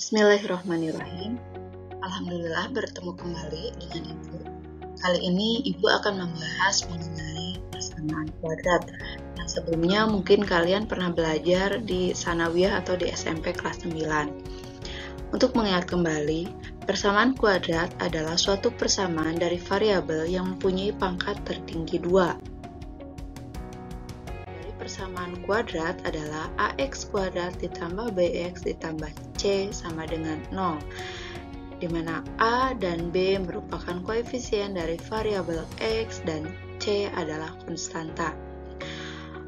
Bismillahirrahmanirrahim. Alhamdulillah bertemu kembali dengan Ibu. Kali ini Ibu akan membahas mengenai persamaan kuadrat. Yang sebelumnya mungkin kalian pernah belajar di Sanawiyah atau di SMP kelas 9. Untuk mengingat kembali, persamaan kuadrat adalah suatu persamaan dari variabel yang mempunyai pangkat tertinggi 2. Persamaan kuadrat adalah ax kuadrat ditambah bx ditambah c sama dengan 0, di mana a dan b merupakan koefisien dari variabel x dan c adalah konstanta.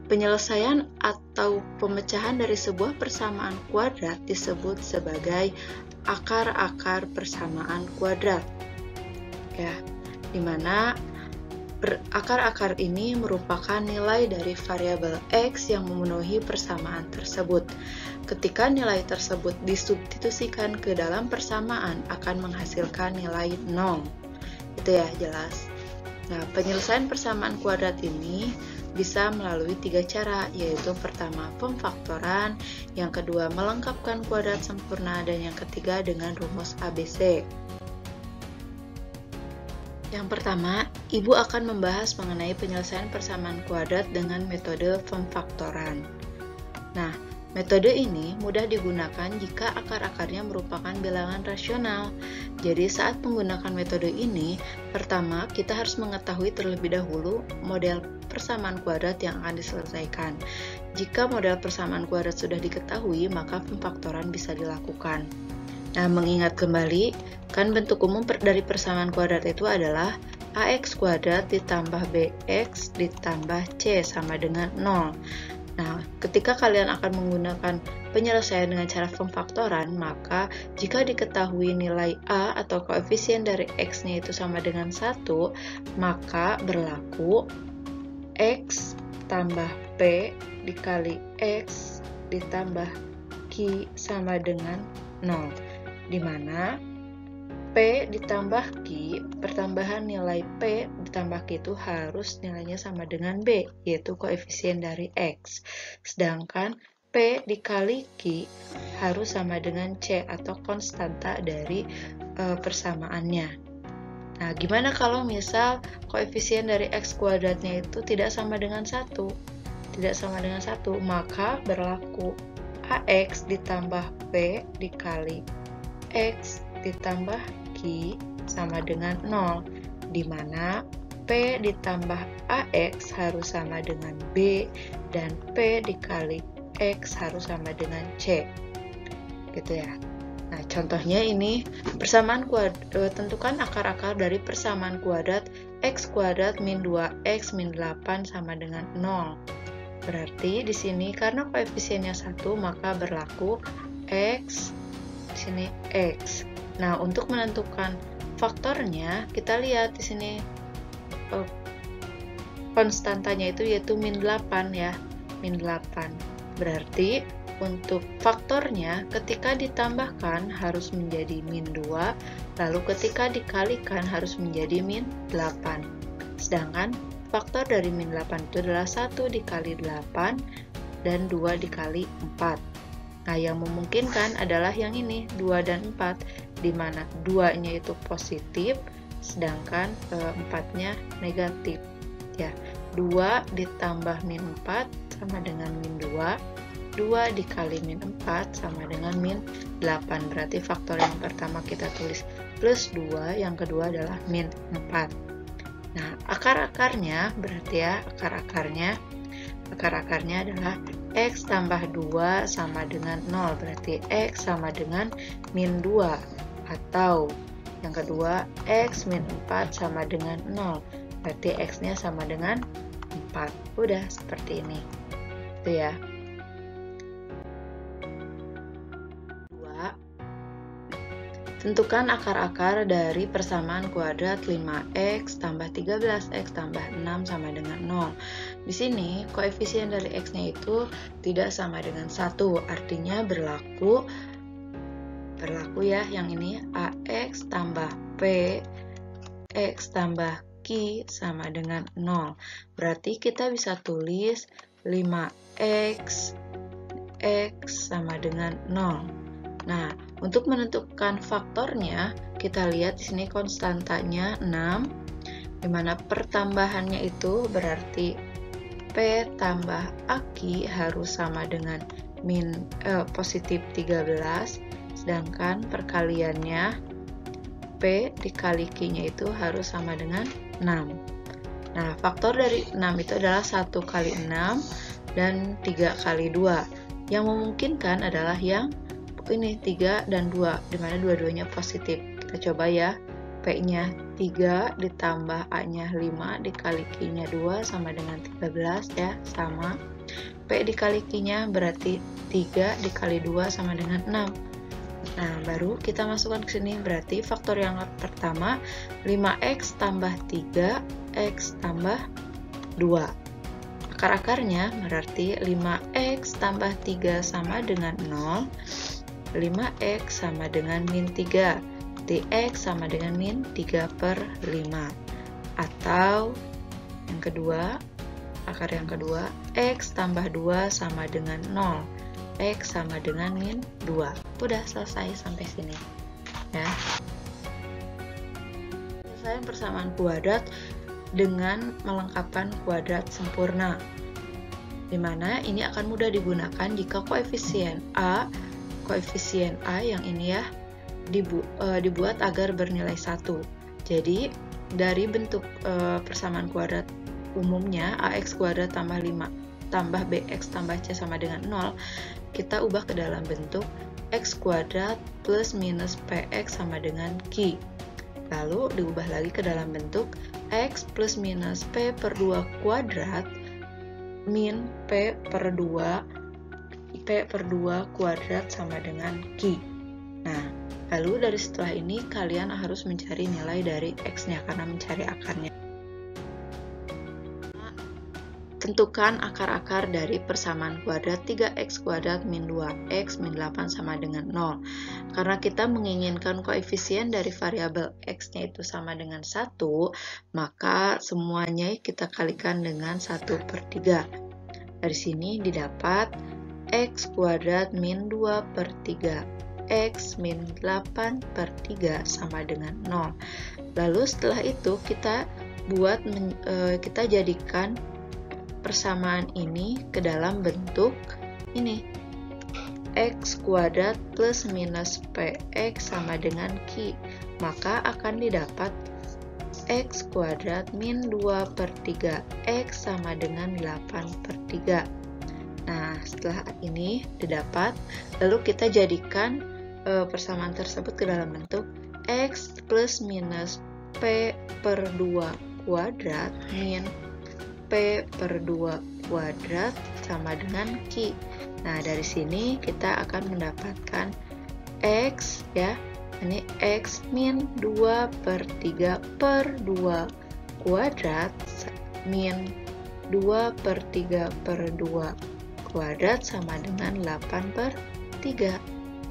Penyelesaian atau pemecahan dari sebuah persamaan kuadrat disebut sebagai akar-akar persamaan kuadrat. Ya, di mana akar-akar ini merupakan nilai dari variabel x yang memenuhi persamaan tersebut. Ketika nilai tersebut disubstitusikan ke dalam persamaan akan menghasilkan nilai 0. Itu ya, jelas. Nah, penyelesaian persamaan kuadrat ini bisa melalui 3 cara, yaitu pertama pemfaktoran, yang kedua melengkapkan kuadrat sempurna, dan yang ketiga dengan rumus ABC. Yang pertama, Ibu akan membahas mengenai penyelesaian persamaan kuadrat dengan metode pemfaktoran. Nah, metode ini mudah digunakan jika akar-akarnya merupakan bilangan rasional. Jadi saat menggunakan metode ini, pertama kita harus mengetahui terlebih dahulu model persamaan kuadrat yang akan diselesaikan. Jika model persamaan kuadrat sudah diketahui, maka pemfaktoran bisa dilakukan. Nah, mengingat kembali, kan bentuk umum dari persamaan kuadrat itu adalah ax kuadrat ditambah bx ditambah c sama dengan 0. Nah, ketika kalian akan menggunakan penyelesaian dengan cara pemfaktoran, maka jika diketahui nilai a atau koefisien dari x-nya itu sama dengan 1, maka berlaku x tambah p dikali x ditambah q sama dengan 0. Di mana P ditambah Q, pertambahan nilai P ditambah Q itu harus nilainya sama dengan B, yaitu koefisien dari X. Sedangkan P dikali Q harus sama dengan C atau konstanta dari persamaannya. Nah, gimana kalau misal koefisien dari X kuadratnya itu tidak sama dengan 1? Tidak sama dengan 1, maka berlaku AX ditambah P dikali X ditambah Q sama dengan 0, di mana P ditambah AX harus sama dengan B dan P dikali X harus sama dengan C. Gitu ya. Nah, contohnya ini persamaan kuadrat, tentukan akar-akar dari persamaan kuadrat X kuadrat min 2X min 8 sama dengan 0. Berarti di sini karena koefisiennya 1, maka berlaku X sini X. Nah, untuk menentukan faktornya, kita lihat di sini konstantanya itu yaitu min 8 ya, min 8. Berarti untuk faktornya ketika ditambahkan harus menjadi min 2, lalu ketika dikalikan harus menjadi min 8. Sedangkan faktor dari min 8 itu adalah 1 dikali 8 dan 2 dikali 4. Nah, yang memungkinkan adalah yang ini, 2 dan 4, di mana 2-nya itu positif, sedangkan 4-nya negatif. Ya, 2 ditambah min 4 sama dengan min 2, 2 dikali min 4 sama dengan min 8. Berarti faktor yang pertama kita tulis plus 2, yang kedua adalah min 4. Nah, akar-akarnya, berarti ya, akar-akarnya adalah X tambah 2 sama dengan 0, berarti X sama dengan min 2, atau yang kedua X min 4 sama dengan 0, berarti X-nya sama dengan 4. Udah seperti ini. Itu ya. 2. Tentukan akar-akar dari persamaan kuadrat 5X tambah 13X tambah 6 sama dengan 0. Di sini, koefisien dari X-nya itu tidak sama dengan 1, artinya berlaku ya, yang ini AX tambah P, X tambah Q sama dengan 0. Berarti kita bisa tulis 5X X sama dengan 0. Nah, untuk menentukan faktornya, kita lihat di sini konstantanya 6, di mana pertambahannya itu berarti P tambah Aki harus sama dengan positif 13, sedangkan perkaliannya P dikali Q-nya itu harus sama dengan 6. Nah, faktor dari 6 itu adalah 1 kali 6 dan 3 kali 2. Yang memungkinkan adalah yang ini 3 dan 2, dimana dua-duanya positif. Kita coba ya, P-nya 3 ditambah A-nya 5 dikali Q-nya 2 sama dengan 13 ya, sama. P dikali Q-nya berarti 3 dikali 2 sama dengan 6. Nah, baru kita masukkan ke sini, berarti faktor yang pertama 5x tambah 3, x tambah 2. Akar-akarnya berarti 5x tambah 3 sama dengan 0, 5x sama dengan min 3, dx sama dengan min 3 per 5. Atau yang kedua, akar yang kedua, x tambah 2 sama dengan 0, x sama dengan min 2. Udah selesai sampai sini ya. Penyelesaian persamaan kuadrat dengan melengkapkan kuadrat sempurna, dimana ini akan mudah digunakan jika koefisien A yang ini ya dibuat agar bernilai 1. Jadi dari bentuk persamaan kuadrat umumnya ax kuadrat tambah 5 tambah bx tambah c sama dengan 0, kita ubah ke dalam bentuk x kuadrat plus minus px sama dengan q. Lalu diubah lagi ke dalam bentuk x plus minus p per 2 kuadrat min p per 2 kuadrat sama dengan q. Nah, lalu dari setelah ini kalian harus mencari nilai dari x-nya karena mencari akarnya. Tentukan akar-akar dari persamaan kuadrat 3x kuadrat min 2x min 8 sama dengan 0. Karena kita menginginkan koefisien dari variabel x-nya itu sama dengan 1, maka semuanya kita kalikan dengan 1 per 3. Dari sini didapat x kuadrat min 2 per 3, x min 8 per 3 sama dengan 0. Lalu setelah itu kita jadikan persamaan ini ke dalam bentuk ini x kuadrat plus minus px sama dengan q, maka akan didapat x kuadrat min 2 per 3 x sama dengan 8 per 3. Nah, setelah ini didapat, lalu kita jadikan persamaan tersebut ke dalam bentuk x plus minus p per 2 kuadrat min P per 2 kuadrat sama dengan Q. Nah, dari sini kita akan mendapatkan X ya, ini X min 2 per 3 per 2 kuadrat min 2 per 3 per 2 kuadrat sama dengan 8 per 3.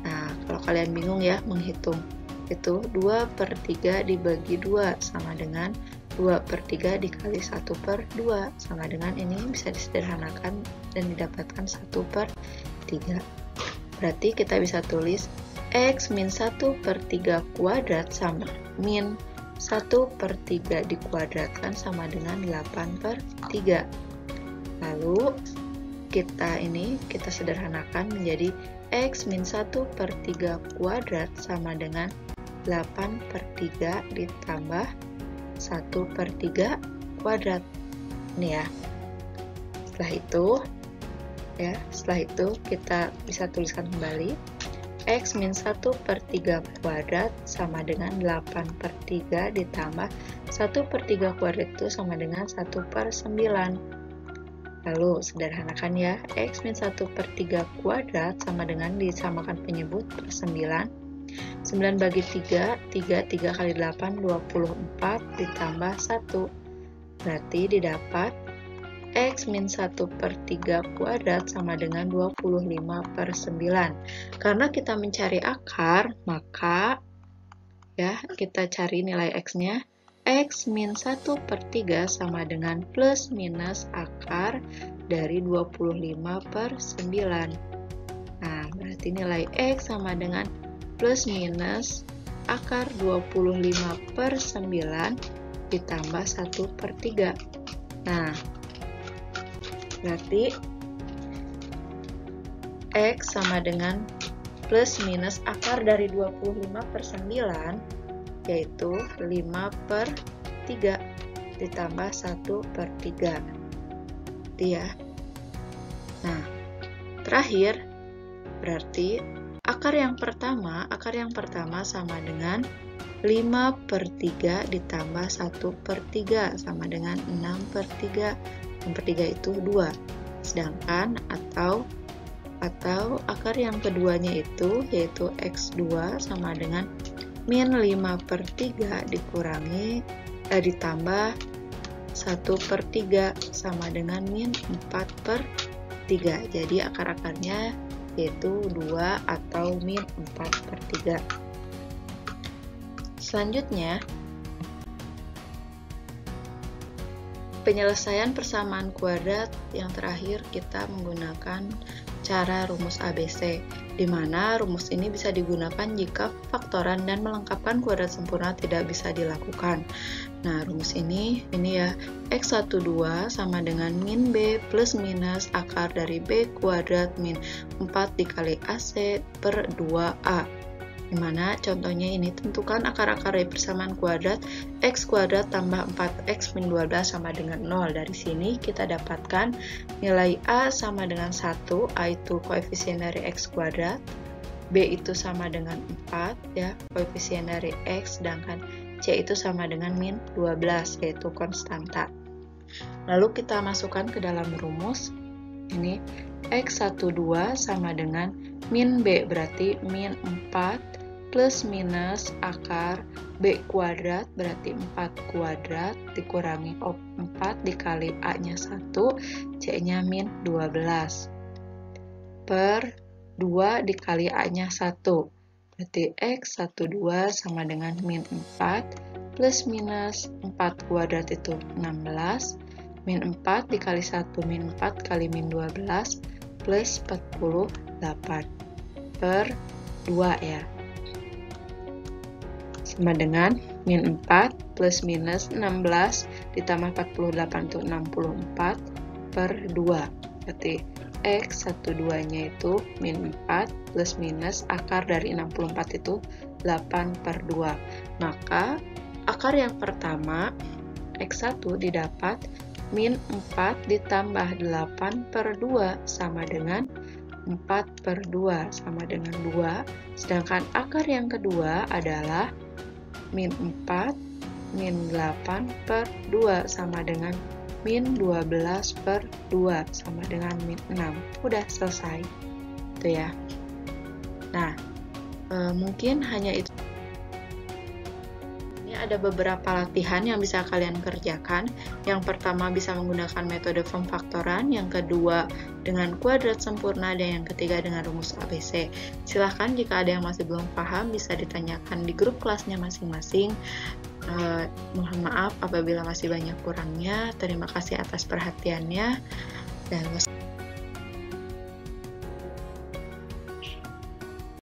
Nah, kalau kalian bingung ya menghitung, itu 2 per 3 dibagi 2 sama dengan 2 per 3 dikali 1 per 2 sama dengan ini bisa disederhanakan dan didapatkan 1 per 3. Berarti kita bisa tulis x min 1 per 3 kuadrat sama min 1 per 3 dikuadratkan sama dengan 8 per 3. Lalu kita sederhanakan menjadi x min 1 per 3 kuadrat sama dengan 8 per 3 ditambah 1 per 3 kuadrat. Ini ya. Setelah itu kita bisa tuliskan kembali x min 1 per 3 kuadrat sama dengan 8 per 3 ditambah 1 per 3 kuadrat itu sama dengan 1 per 9. Lalu sederhanakan ya, x min 1 per 3 kuadrat sama dengan disamakan penyebut per 9. 9 bagi 3 kali 8, 24 ditambah 1. Berarti didapat x min 1 per 3 kuadrat sama dengan 25 per 9. Karena kita mencari akar, maka ya kita cari nilai x-nya. X min 1 per 3 sama dengan plus minus akar dari 25 per 9. Nah, berarti berarti nilai X sama dengan plus minus akar 25/9 ditambah 1/3. Nah, berarti X sama dengan plus minus akar dari 25/9, yaitu 5/3 ditambah 1/3. Ya. Nah, terakhir berarti akar yang pertama sama dengan 5/3 ditambah 1/3 sama dengan 6/3. 6/3 itu 2. Sedangkan atau akar yang keduanya itu yaitu X2 sama dengan min 5/3 ditambah 1/3 sama dengan min 4/3. Jadi akar-akarnya yaitu 2 atau min 4/3. Selanjutnya, penyelesaian persamaan kuadrat yang terakhir kita menggunakan cara rumus ABC, di mana rumus ini bisa digunakan jika faktoran dan melengkapkan kuadrat sempurna tidak bisa dilakukan. Nah, rumus ini ya, X12 sama dengan min B plus minus akar dari B kuadrat min 4 dikali AC per 2A. Dimana contohnya ini, tentukan akar-akar dari persamaan kuadrat X kuadrat tambah 4X min 12 sama dengan 0. Dari sini kita dapatkan nilai A sama dengan 1, A itu koefisien dari X kuadrat, B itu sama dengan 4, ya, koefisien dari X, sedangkan C itu sama dengan min 12, yaitu konstanta. Lalu kita masukkan ke dalam rumus, ini X12 sama dengan min B, berarti min 4 plus minus akar B kuadrat, berarti 4 kuadrat dikurangi 4 dikali A-nya 1, C-nya min 12, per 2 dikali A-nya 1, berarti X12 sama dengan min 4 plus minus 4 kuadrat itu 16, min 4 dikali 1, min 4 kali min 12, plus 48, per 2 ya. Sama dengan min 4 plus minus 16 ditambah 48 itu 64 per 2. Berarti X12 nya itu min 4 plus minus akar dari 64 itu 8 per 2. Maka akar yang pertama X1 didapat min 4 ditambah 8 per 2 sama dengan 4 per 2 sama dengan 2. Sedangkan akar yang kedua adalah min 4 min 8 per 2 sama dengan min 12 per 2 sama dengan min 6. Udah selesai. Itu ya. Nah, mungkin hanya itu. Ini ada beberapa latihan yang bisa kalian kerjakan. Yang pertama bisa menggunakan metode pemfaktoran, yang kedua dengan kuadrat sempurna, dan yang ketiga dengan rumus ABC. Silahkan jika ada yang masih belum paham bisa ditanyakan di grup kelasnya masing-masing. Mohon maaf apabila masih banyak kurangnya. Terima kasih atas perhatiannya dan